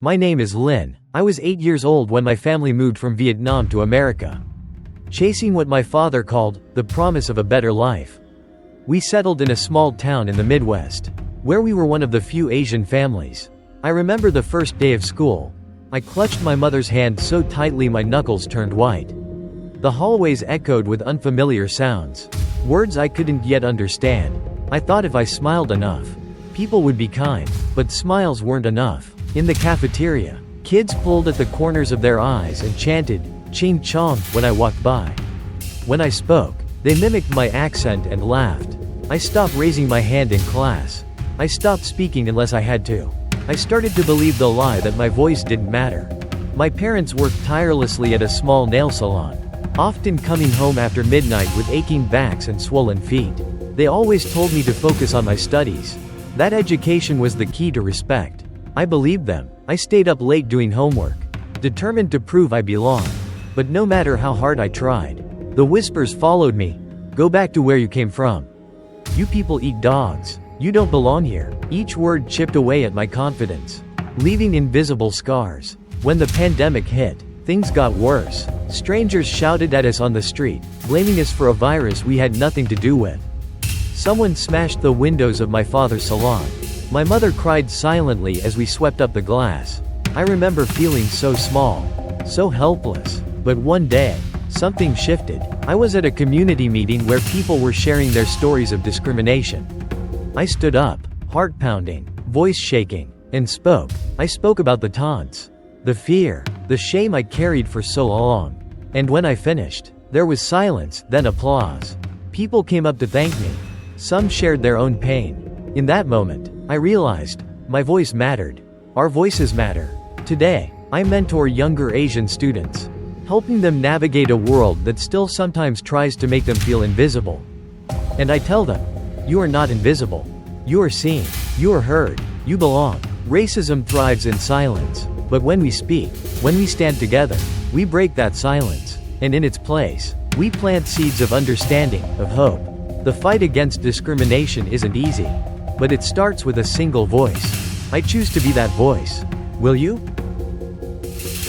My name is Lin. I was 8 years old when my family moved from Vietnam to America, chasing what my father called the promise of a better life. We settled in a small town in the Midwest, where we were one of the few Asian families. I remember the first day of school. I clutched my mother's hand so tightly my knuckles turned white. The hallways echoed with unfamiliar sounds, words I couldn't yet understand. I thought if I smiled enough, people would be kind, but smiles weren't enough. In the cafeteria, kids pulled at the corners of their eyes and chanted, "Ching Chong," when I walked by. When I spoke, they mimicked my accent and laughed. I stopped raising my hand in class. I stopped speaking unless I had to. I started to believe the lie that my voice didn't matter. My parents worked tirelessly at a small nail salon, often coming home after midnight with aching backs and swollen feet. They always told me to focus on my studies. That education was the key to respect. I believed them. I stayed up late doing homework, determined to prove I belonged. But no matter how hard I tried, the whispers followed me. Go back to where you came from. You people eat dogs. You don't belong here. Each word chipped away at my confidence, leaving invisible scars. When the pandemic hit, things got worse. Strangers shouted at us on the street, blaming us for a virus we had nothing to do with. Someone smashed the windows of my father's salon. My mother cried silently as we swept up the glass. I remember feeling so small, so helpless. But one day, something shifted. I was at a community meeting where people were sharing their stories of discrimination. I stood up, heart pounding, voice shaking, and spoke. I spoke about the taunts, the fear, the shame I carried for so long. And when I finished, there was silence, then applause. People came up to thank me. Some shared their own pain. In that moment, I realized my voice mattered. Our voices matter. Today, I mentor younger Asian students, helping them navigate a world that still sometimes tries to make them feel invisible. And I tell them, you are not invisible. You are seen. You are heard. You belong. Racism thrives in silence. But when we speak, when we stand together, we break that silence. And in its place, we plant seeds of understanding, of hope. The fight against discrimination isn't easy, but it starts with a single voice. I choose to be that voice. Will you?